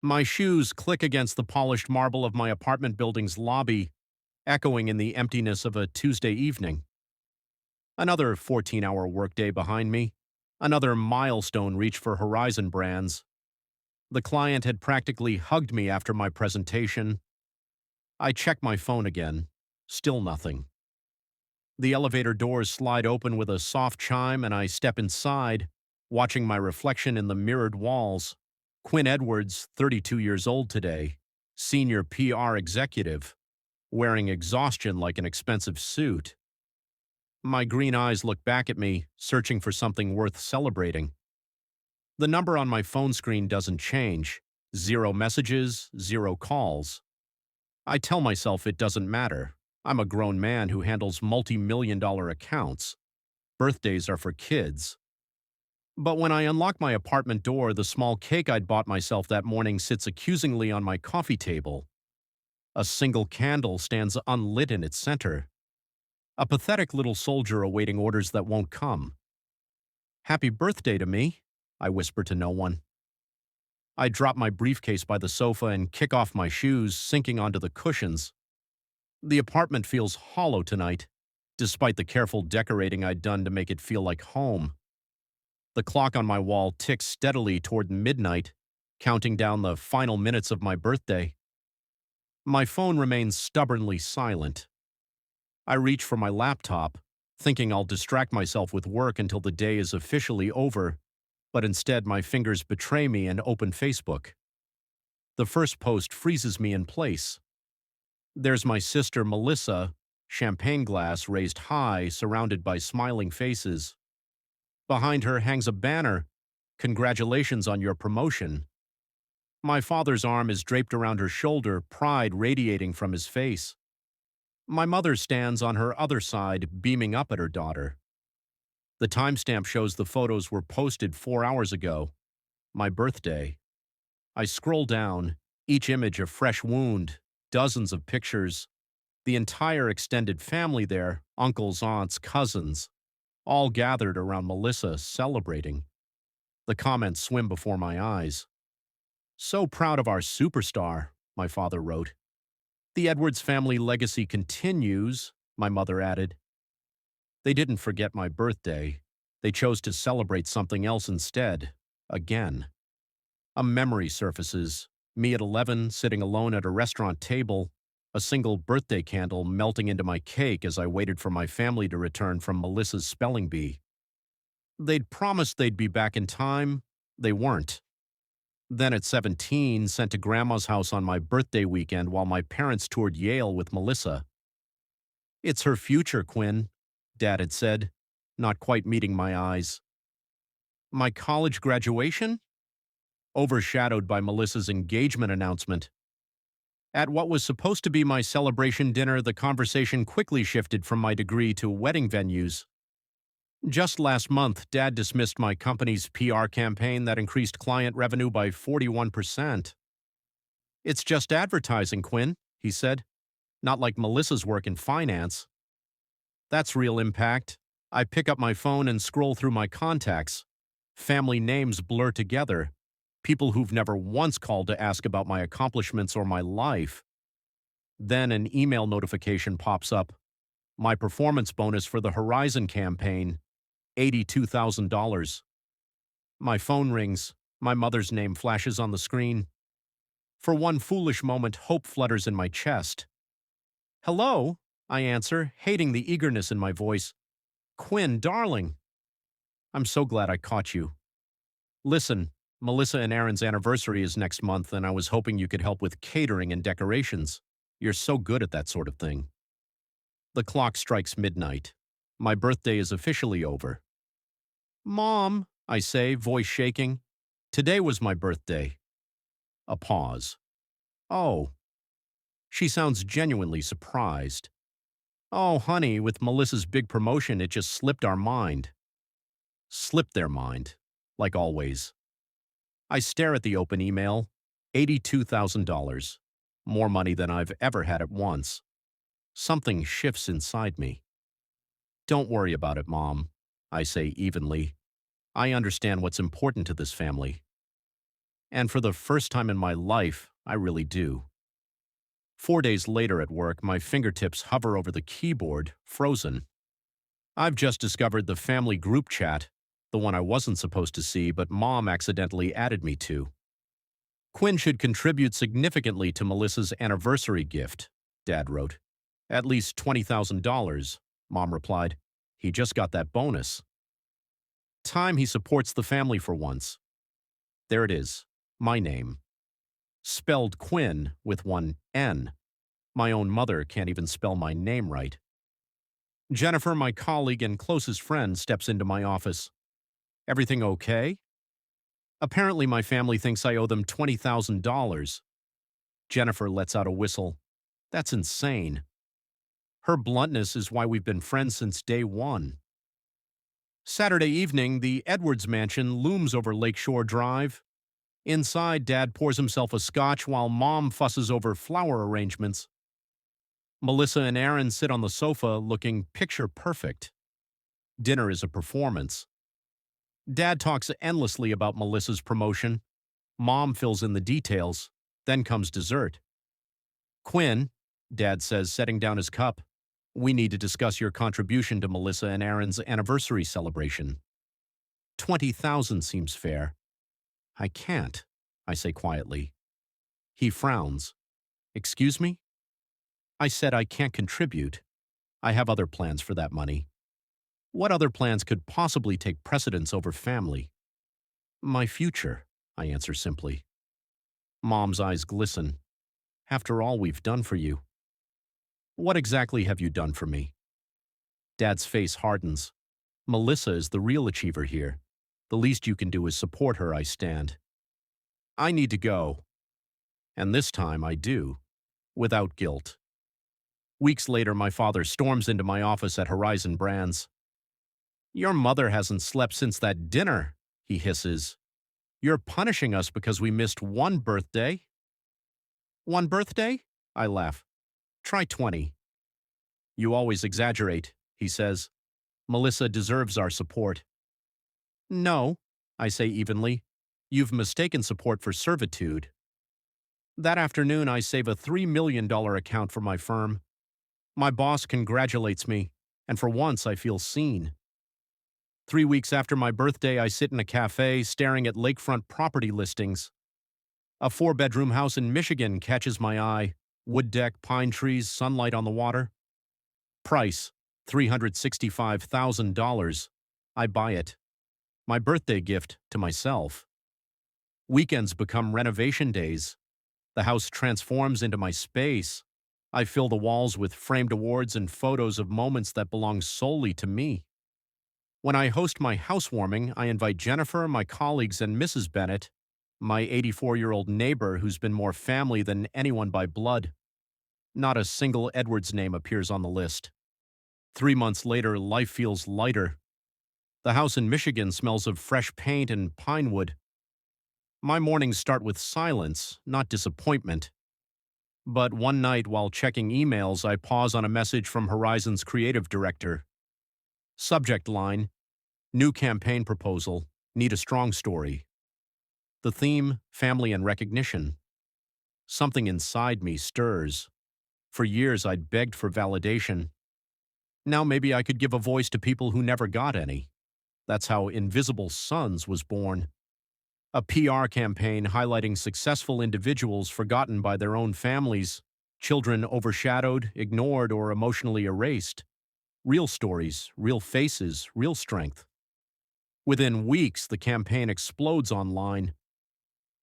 My shoes click against the polished marble of my apartment building's lobby, echoing in the emptiness of a Tuesday evening. Another 14-hour workday behind me, another milestone reached for Horizon Brands. The client had practically hugged me after my presentation. I check my phone again. Still nothing. The elevator doors slide open with a soft chime and I step inside, watching my reflection in the mirrored walls. Quinn Edwards, 32 years old today, senior PR executive, wearing exhaustion like an expensive suit. My green eyes look back at me, searching for something worth celebrating. The number on my phone screen doesn't change. 0 messages, 0 calls. I tell myself it doesn't matter. I'm a grown man who handles multi-million-dollar accounts. Birthdays are for kids. But when I unlock my apartment door, the small cake I'd bought myself that morning sits accusingly on my coffee table. A single candle stands unlit in its center. A pathetic little soldier awaiting orders that won't come. "Happy birthday to me," I whisper to no one. I drop my briefcase by the sofa and kick off my shoes, sinking onto the cushions. The apartment feels hollow tonight, despite the careful decorating I'd done to make it feel like home. The clock on my wall ticks steadily toward midnight, counting down the final minutes of my birthday. My phone remains stubbornly silent. I reach for my laptop, thinking I'll distract myself with work until the day is officially over, but instead my fingers betray me and open Facebook. The first post freezes me in place. There's my sister Melissa, champagne glass raised high, surrounded by smiling faces. Behind her hangs a banner, "Congratulations on your promotion." My father's arm is draped around her shoulder, pride radiating from his face. My mother stands on her other side, beaming up at her daughter. The timestamp shows the photos were posted 4 hours ago, my birthday. I scroll down, each image a fresh wound, dozens of pictures, the entire extended family there, uncles, aunts, cousins, all gathered around Melissa celebrating. The comments swim before my eyes. "So proud of our superstar," my father wrote. "The Edwards family legacy continues," my mother added. They didn't forget my birthday. They chose to celebrate something else instead, again. A memory surfaces, me at 11 sitting alone at a restaurant table, a single birthday candle melting into my cake as I waited for my family to return from Melissa's spelling bee. They'd promised they'd be back in time. They weren't. Then at 17, sent to Grandma's house on my birthday weekend while my parents toured Yale with Melissa. "It's her future, Quinn," Dad had said, not quite meeting my eyes. My college graduation? Overshadowed by Melissa's engagement announcement. At what was supposed to be my celebration dinner, the conversation quickly shifted from my degree to wedding venues. Just last month, Dad dismissed my company's PR campaign that increased client revenue by 41%. "It's just advertising, Quinn," he said. "Not like Melissa's work in finance." That's real impact. I pick up my phone and scroll through my contacts. Family names blur together. People who've never once called to ask about my accomplishments or my life. Then an email notification pops up. My performance bonus for the Horizon campaign, $82,000. My phone rings. My mother's name flashes on the screen. For one foolish moment, hope flutters in my chest. "Hello," I answer, hating the eagerness in my voice. "Quinn, darling." "I'm so glad I caught you. Listen, Melissa and Aaron's anniversary is next month, and I was hoping you could help with catering and decorations. You're so good at that sort of thing." The clock strikes midnight. My birthday is officially over. "Mom," I say, voice shaking. "Today was my birthday." A pause. "Oh." She sounds genuinely surprised. "Oh, honey, with Melissa's big promotion, it just slipped our mind." Slipped their mind, like always. I stare at the open email. $82,000. More money than I've ever had at once. Something shifts inside me. "Don't worry about it, Mom," I say evenly. "I understand what's important to this family." And for the first time in my life, I really do. 4 days later at work, my fingertips hover over the keyboard, frozen. I've just discovered the family group chat, the one I wasn't supposed to see, but Mom accidentally added me to. Quinn should contribute significantly to Melissa's anniversary gift, Dad wrote. At least $20,000, Mom replied. He just got that bonus. Time he supports the family for once. There it is, my name. Spelled Quinn with one N. My own mother can't even spell my name right. Jennifer, my colleague and closest friend, steps into my office. Everything okay? Apparently my family thinks I owe them $20,000. Jennifer lets out a whistle. That's insane. Her bluntness is why we've been friends since day one. Saturday evening, the Edwards mansion looms over Lakeshore Drive. Inside, Dad pours himself a scotch while Mom fusses over flower arrangements. Melissa and Aaron sit on the sofa looking picture perfect. Dinner is a performance. Dad talks endlessly about Melissa's promotion. Mom fills in the details. Then comes dessert. Quinn, Dad says, setting down his cup, we need to discuss your contribution to Melissa and Aaron's anniversary celebration. $20,000 seems fair. I can't, I say quietly. He frowns. Excuse me? I said I can't contribute. I have other plans for that money. What other plans could possibly take precedence over family? My future, I answer simply. Mom's eyes glisten. After all we've done for you. What exactly have you done for me? Dad's face hardens. Melissa is the real achiever here. The least you can do is support her, I stand. I need to go. And this time I do, without guilt. Weeks later, my father storms into my office at Horizon Brands. Your mother hasn't slept since that dinner, he hisses. You're punishing us because we missed one birthday. One birthday? I laugh. Try 20. You always exaggerate, he says. Melissa deserves our support. No, I say evenly. You've mistaken support for servitude. That afternoon, I save a $3 million account for my firm. My boss congratulates me, and for once I feel seen. 3 weeks after my birthday, I sit in a cafe staring at lakefront property listings. A 4-bedroom house in Michigan catches my eye. Wood deck, pine trees, sunlight on the water. Price, $365,000. I buy it. My birthday gift to myself. Weekends become renovation days. The house transforms into my space. I fill the walls with framed awards and photos of moments that belong solely to me. When I host my housewarming, I invite Jennifer, my colleagues, and Mrs. Bennett, my 84-year-old neighbor who's been more family than anyone by blood. Not a single Edwards name appears on the list. 3 months later, life feels lighter. The house in Michigan smells of fresh paint and pine wood. My mornings start with silence, not disappointment. But one night, while checking emails, I pause on a message from Horizon's creative director. Subject line, new campaign proposal, need a strong story. The theme, family and recognition. Something inside me stirs. For years, I'd begged for validation. Now maybe I could give a voice to people who never got any. That's how Invisible Sons was born. A PR campaign highlighting successful individuals forgotten by their own families, children overshadowed, ignored, or emotionally erased. Real stories, real faces, real strength. Within weeks, the campaign explodes online.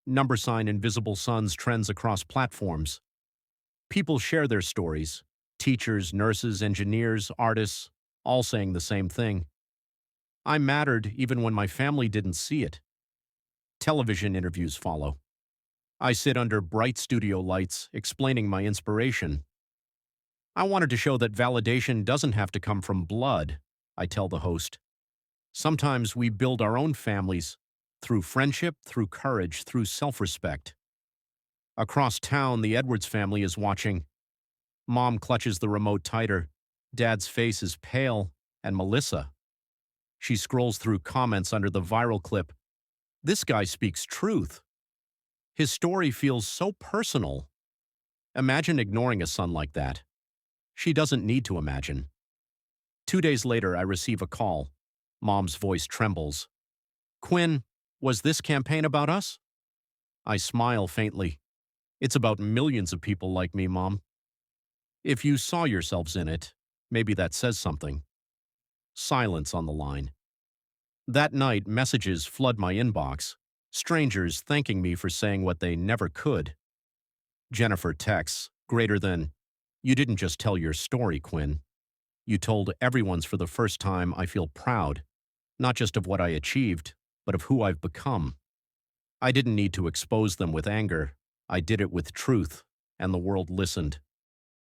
# Invisible Sons trends across platforms. People share their stories. Teachers, nurses, engineers, artists, all saying the same thing. I mattered even when my family didn't see it. Television interviews follow. I sit under bright studio lights, explaining my inspiration. I wanted to show that validation doesn't have to come from blood, I tell the host. Sometimes we build our own families, through friendship, through courage, through self-respect. Across town, the Edwards family is watching. Mom clutches the remote tighter. Dad's face is pale, and Melissa. She scrolls through comments under the viral clip. This guy speaks truth. His story feels so personal. Imagine ignoring a son like that. She doesn't need to imagine. 2 days later, I receive a call. Mom's voice trembles. Quinn, was this campaign about us? I smile faintly. It's about millions of people like me, Mom. If you saw yourselves in it, maybe that says something. Silence on the line. That night, messages flood my inbox. Strangers thanking me for saying what they never could. Jennifer texts, greater than, you didn't just tell your story, Quinn. You told everyone's for the first time. I feel proud, not just of what I achieved, but of who I've become. I didn't need to expose them with anger. I did it with truth, and the world listened.